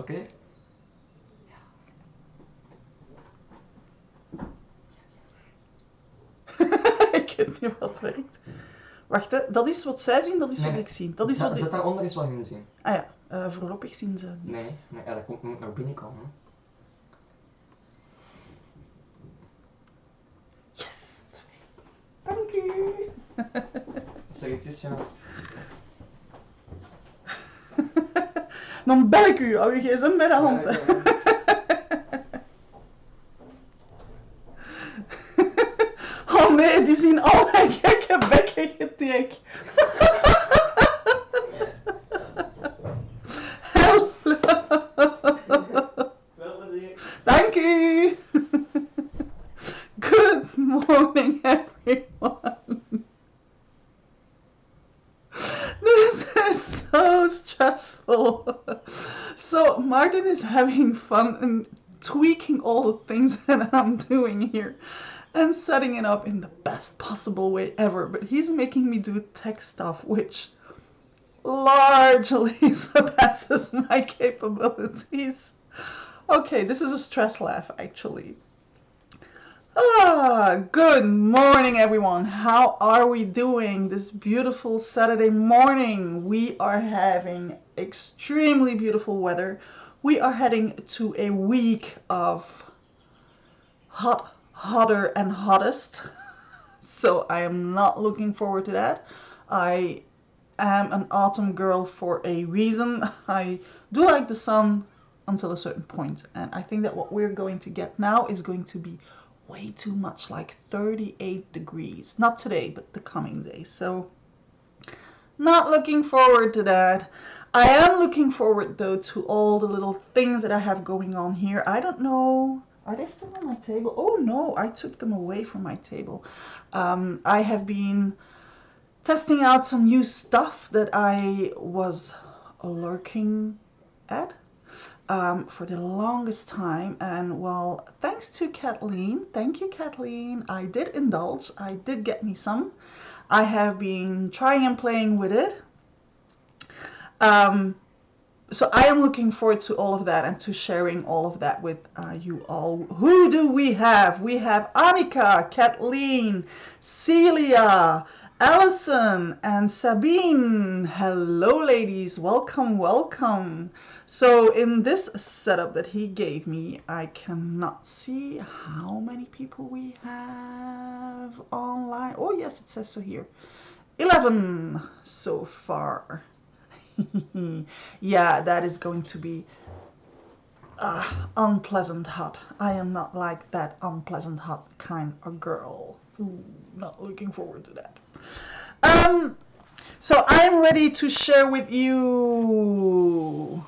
Oké. Ik weet niet wat werkt. Wacht, hè. Dat is wat zij zien, dat is wat ik zie. Dat is wat Dat daaronder is wat hun zien. Ah ja, voorlopig zien ze niet. Nee, ja, dat moet nog binnenkomen. Yes! Dank u! Zeg het eens, ja. Dan bel ik u, hou je gsm bij de hand. Ja. Oh nee, die zien al mijn gekke bekken getrek. Hallo. Wel plezier. Dank u. Good morning, everyone. This is so stressful. So Martin is having fun and tweaking all the things that I'm doing here and setting it up in the best possible way ever. But he's making me do tech stuff, which largely surpasses my capabilities. Okay, this is a stress laugh, actually. Good morning, everyone. How are we doing this beautiful Saturday morning? We are having extremely beautiful weather. We are heading to a week of hotter and hottest. So I am not looking forward to that. I am an autumn girl for a reason. I do like the sun until a certain point, and I think that what we're going to get now is going to be way too much, like 38 degrees. Not today, but the coming days. So not looking forward to that. I am looking forward though to all the little things that I have going on here. I don't know, are they still on my table? Oh no, I took them away from my table. I have been testing out some new stuff that I was lurking at for the longest time, and well, thanks to Kathleen, thank you Kathleen, I did indulge, I did get me some. I have been trying and playing with it. So I am looking forward to all of that and to sharing all of that with you all. Who do we have? We have Annika, Kathleen, Celia, Allison, and Sabine. Hello ladies, welcome, welcome. So in this setup that he gave me, I cannot see how many people we have online. Oh yes, it says so here. 11 so far. Yeah, that is going to be unpleasant hot. I am not like that unpleasant hot kind of girl. Ooh, not looking forward to that. So I'm ready to share with you.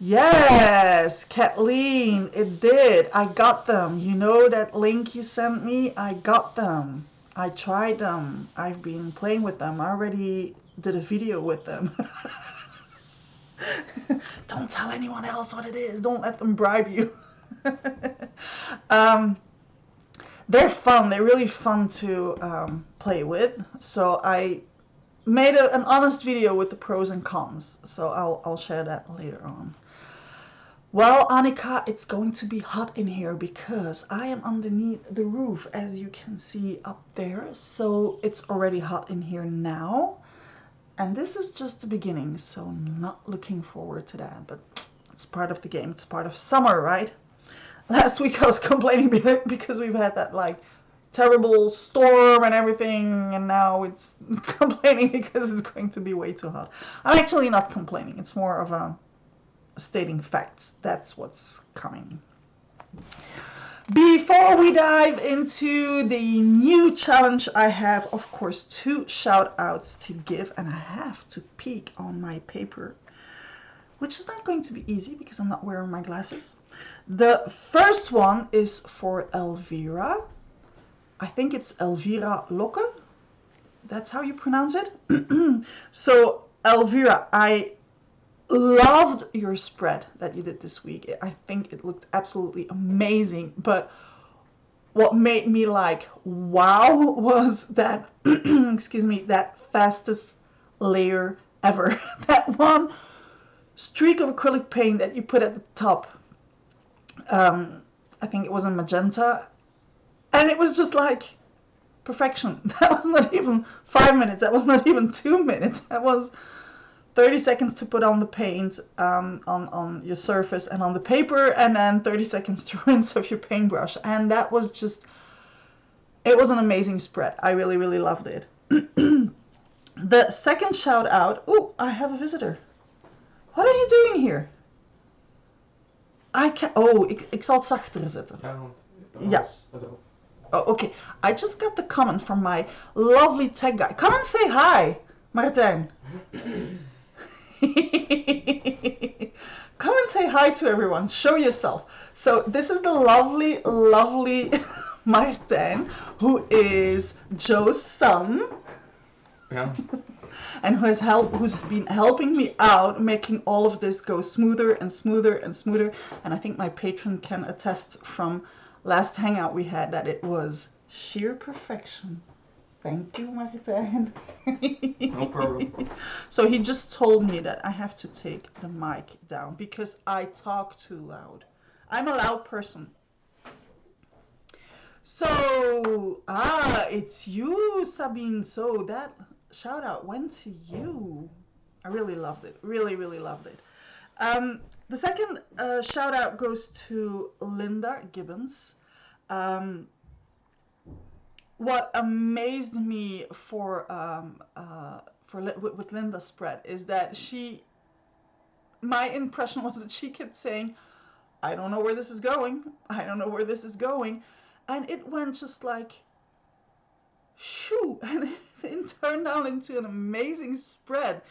Yes, Kathleen, it did. I got them. You know that link you sent me? I got them. I tried them. I've been playing with them. I already did a video with them. Don't tell anyone else what it is. Don't let them bribe you. They're fun. They're really fun to play with. So I made an honest video with the pros and cons. So I'll share that later on. Well, Annika, it's going to be hot in here because I am underneath the roof, as you can see up there. So it's already hot in here now. And this is just the beginning, so not looking forward to that. But it's part of the game. It's part of summer, right? Last week I was complaining because we've had that like terrible storm and everything, and now it's complaining because it's going to be way too hot. I'm actually not complaining. It's more of a stating facts. That's what's coming. Before we dive into the new challenge, I have, of course, 2 shout outs to give, and I have to peek on my paper, which is not going to be easy because I'm not wearing my glasses. The first one is for Elvira. I think it's Elvira Locke. That's how you pronounce it. So, Elvira, I loved your spread that you did this week. I think it looked absolutely amazing, but what made me like wow was that excuse me, that fastest layer ever. That one streak of acrylic paint that you put at the top. I think it was in magenta. And it was just like perfection. That was not even 5 minutes. That was not even 2 minutes. That was 30 seconds to put on the paint on your surface and on the paper, and then 30 seconds to rinse off your paintbrush. And that was just, it was an amazing spread. I really, really loved it. The second shout out, oh, I have a visitor. What are you doing here? Ik zal het zachter zetten. Ja. Oh, okay. I just got the comment from my lovely tech guy. Come and say hi, Martijn. Come and say hi to everyone. Show yourself. So this is the lovely, lovely Martijn, who is Joe's son. Ja. And who's been helping me out, making all of this go smoother and smoother and smoother. And I think my patron can attest from last hangout we had that it was sheer perfection. Thank you, Martijn. No problem. So he just told me that I have to take the mic down because I talk too loud. I'm a loud person. So, it's you, Sabine. So that shout out went to you. I really loved it. Really, really loved it. The second shout out goes to Linda Gibbons. What amazed me with Linda's spread is that my impression was that she kept saying, I don't know where this is going. I don't know where this is going. And it went just like, shoo, and it turned out into an amazing spread.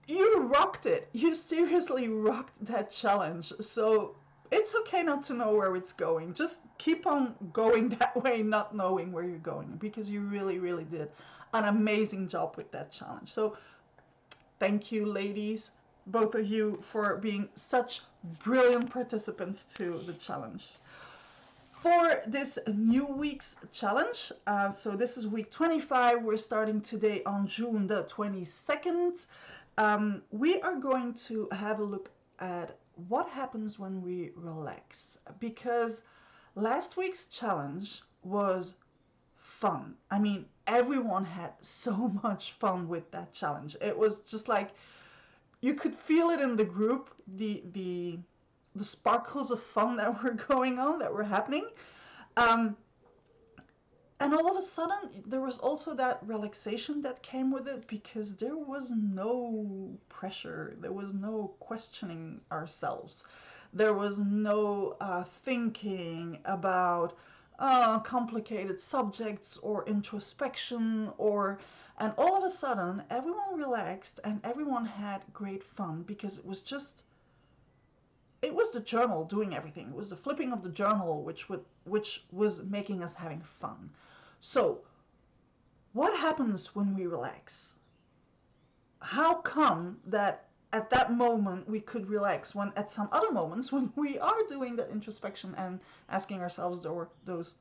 You rocked it. You seriously rocked that challenge. So it's okay not to know where it's going. Just keep on going that way, not knowing where you're going, because you really, really did an amazing job with that challenge. So thank you, ladies, both of you, for being such brilliant participants to the challenge. For this new week's challenge, so this is week 25, we're starting today on June the 22nd. We are going to have a look at what happens when we relax, because last week's challenge was fun. I mean, everyone had so much fun with that challenge. It was just like, you could feel it in the group, the sparkles of fun that were going on, that were happening. And all of a sudden, there was also that relaxation that came with it, because there was no pressure. There was no questioning ourselves. There was no thinking about complicated subjects or introspection, and all of a sudden, everyone relaxed and everyone had great fun, because it was the journal doing everything. It was the flipping of the journal which was making us having fun. So, what happens when we relax? How come that at that moment we could relax, when at some other moments when we are doing that introspection and asking ourselves those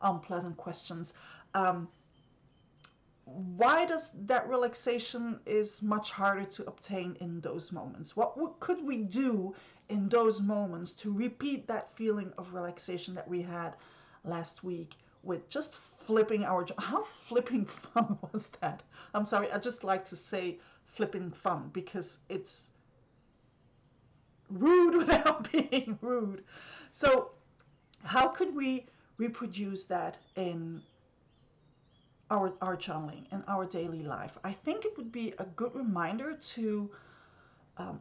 unpleasant questions, why does that relaxation is much harder to obtain in those moments? What could we do in those moments to repeat that feeling of relaxation that we had last week with just flipping how flipping fun was that? I'm sorry, I just like to say flipping fun because it's rude without being rude. So how could we reproduce that in our channeling in our daily life? I think it would be a good reminder to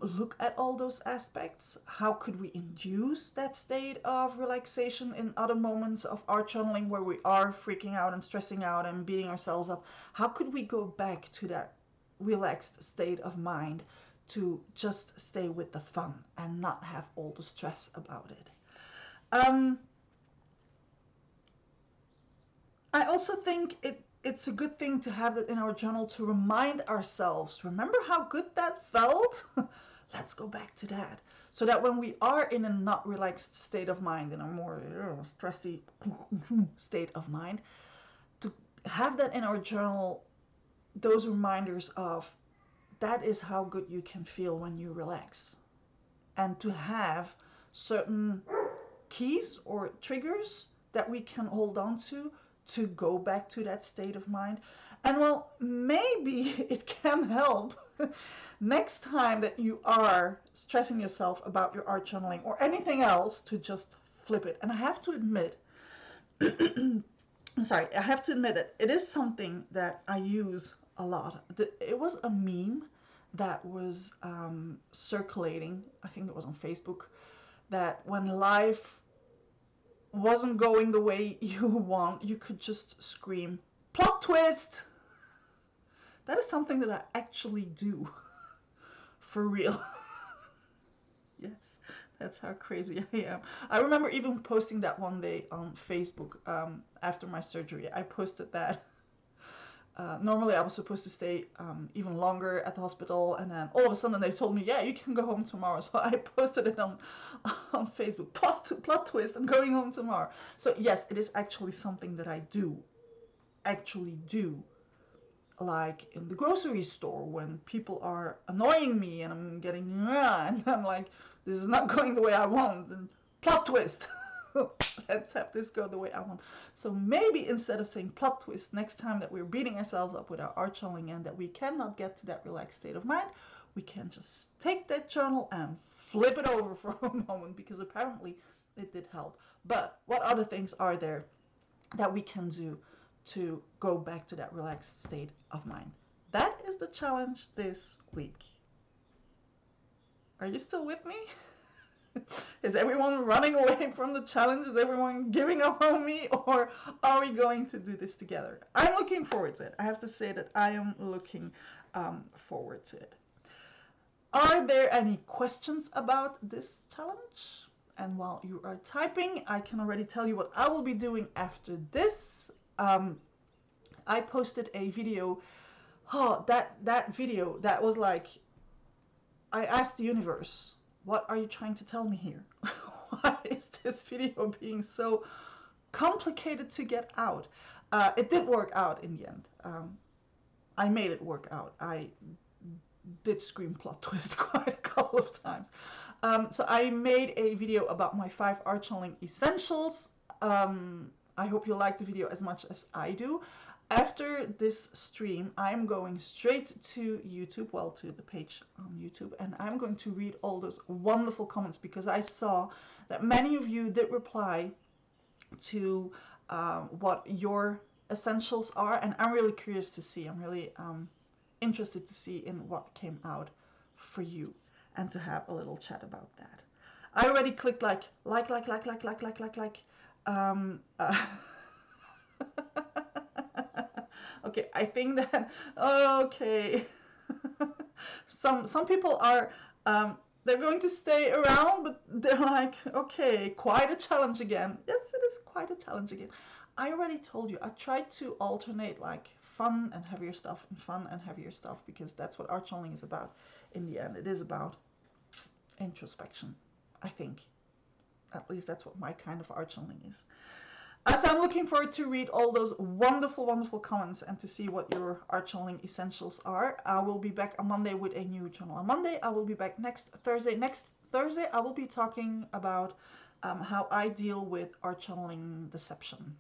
look at all those aspects. How could we induce that state of relaxation in other moments of our channeling where we are freaking out and stressing out and beating ourselves up? How could we go back to that relaxed state of mind to just stay with the fun and not have all the stress about it? I also think it's a good thing to have that in our journal to remind ourselves, remember how good that felt? Let's go back to that. So that when we are in a not relaxed state of mind, in a more stressy state of mind, to have that in our journal, those reminders of that is how good you can feel when you relax. And to have certain keys or triggers that we can hold on to go back to that state of mind. And well, maybe it can help next time that you are stressing yourself about your art channeling or anything else to just flip it. And I have to admit, I have to admit that it is something that I use a lot. It was a meme that was circulating, I think it was on Facebook, that when life wasn't going the way you want, you could just scream, plot twist! That is something that I actually do. For real. Yes, that's how crazy I am. I remember even posting that one day on Facebook after my surgery. I posted that. Normally I was supposed to stay even longer at the hospital, and then all of a sudden they told me, yeah, you can go home tomorrow. So I posted it on Facebook. Plot twist, I'm going home tomorrow. So yes, it is actually something that I actually do. Like in the grocery store when people are annoying me and I'm getting, and I'm like, this is not going the way I want, and plot twist. Let's have this go the way I want. So maybe instead of saying plot twist, next time that we're beating ourselves up with our art channeling and that we cannot get to that relaxed state of mind, we can just take that journal and flip it over for a moment, because apparently it did help. But what other things are there that we can do to go back to that relaxed state of mind? That is the challenge this week. Are you still with me? Is everyone running away from the challenge? Is everyone giving up on me? Or are we going to do this together? I'm looking forward to it. I have to say that I am looking forward to it. Are there any questions about this challenge? And while you are typing, I can already tell you what I will be doing after this. I posted a video. Oh, that video, that was like, I asked the universe, what are you trying to tell me here? Why is this video being so complicated to get out? It did work out in the end. I made it work out. I did scream plot twist quite a couple of times. So I made a video about my 5 art channeling essentials. I hope you like the video as much as I do. After this stream, I'm going straight to YouTube, well, to the page on YouTube, and I'm going to read all those wonderful comments, because I saw that many of you did reply to what your essentials are, and I'm really curious to see. I'm really interested to see in what came out for you, and to have a little chat about that. I already clicked like. Okay, I think that, okay. Some people are, they're going to stay around, but they're like, okay, quite a challenge again. Yes, it is quite a challenge again. I already told you, I tried to alternate like fun and heavier stuff and fun and heavier stuff, because that's what art channeling is about in the end. It is about introspection, I think. At least that's what my kind of art channeling is. As I'm looking forward to read all those wonderful, wonderful comments and to see what your art channeling essentials are, I will be back on Monday with a new journal. On Monday, I will be back next Thursday. Next Thursday, I will be talking about how I deal with art channeling deception,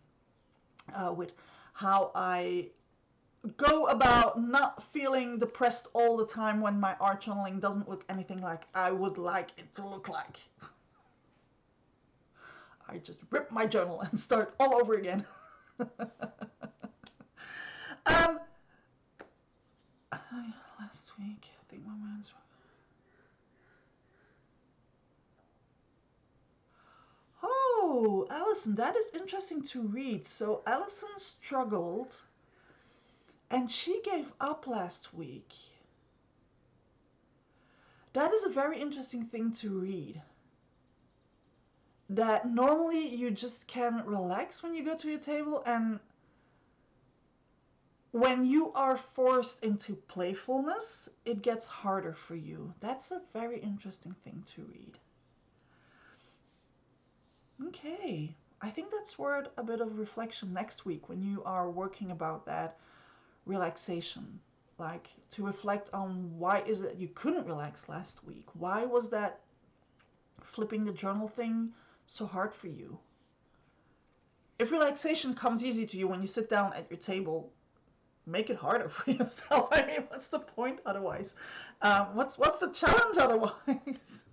with how I go about not feeling depressed all the time when my art channeling doesn't look anything like I would like it to look like. I just rip my journal and start all over again. Last week, I think my mind's... Oh, Allison, that is interesting to read. So Allison struggled and she gave up last week. That is a very interesting thing to read. That normally you just can relax when you go to your table, and when you are forced into playfulness, it gets harder for you. That's a very interesting thing to read. Okay, I think that's worth a bit of reflection next week when you are working about that relaxation. like to reflect on why is it you couldn't relax last week? Why was that flipping the journal thing so hard for you? If relaxation comes easy to you when you sit down at your table, make it harder for yourself. I mean, what's the point otherwise? What's the challenge otherwise?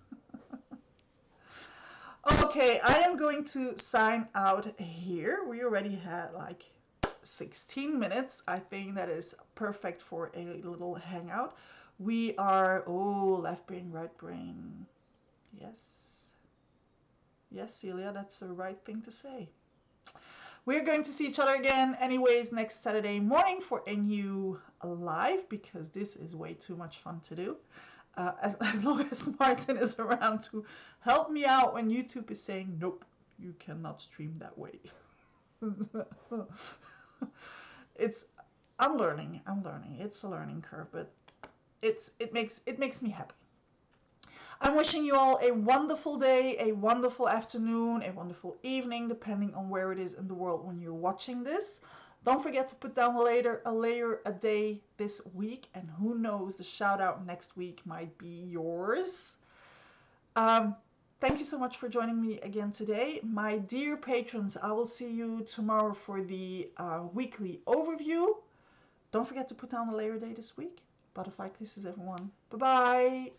Okay, I am going to sign out here. We already had like 16 minutes. I think that is perfect for a little hangout. We are, left brain, right brain. Yes. Yes, Celia, that's the right thing to say. We're going to see each other again anyways next Saturday morning for a new live, because this is way too much fun to do. As long as Martin is around to help me out when YouTube is saying, nope, you cannot stream that way. I'm learning. It's a learning curve, but it makes me happy. I'm wishing you all a wonderful day, a wonderful afternoon, a wonderful evening, depending on where it is in the world when you're watching this. Don't forget to put down a layer a day this week, and who knows, the shout out next week might be yours. Thank you so much for joining me again today. My dear patrons, I will see you tomorrow for the weekly overview. Don't forget to put down a layer day this week. Butterfly kisses everyone. Bye-bye.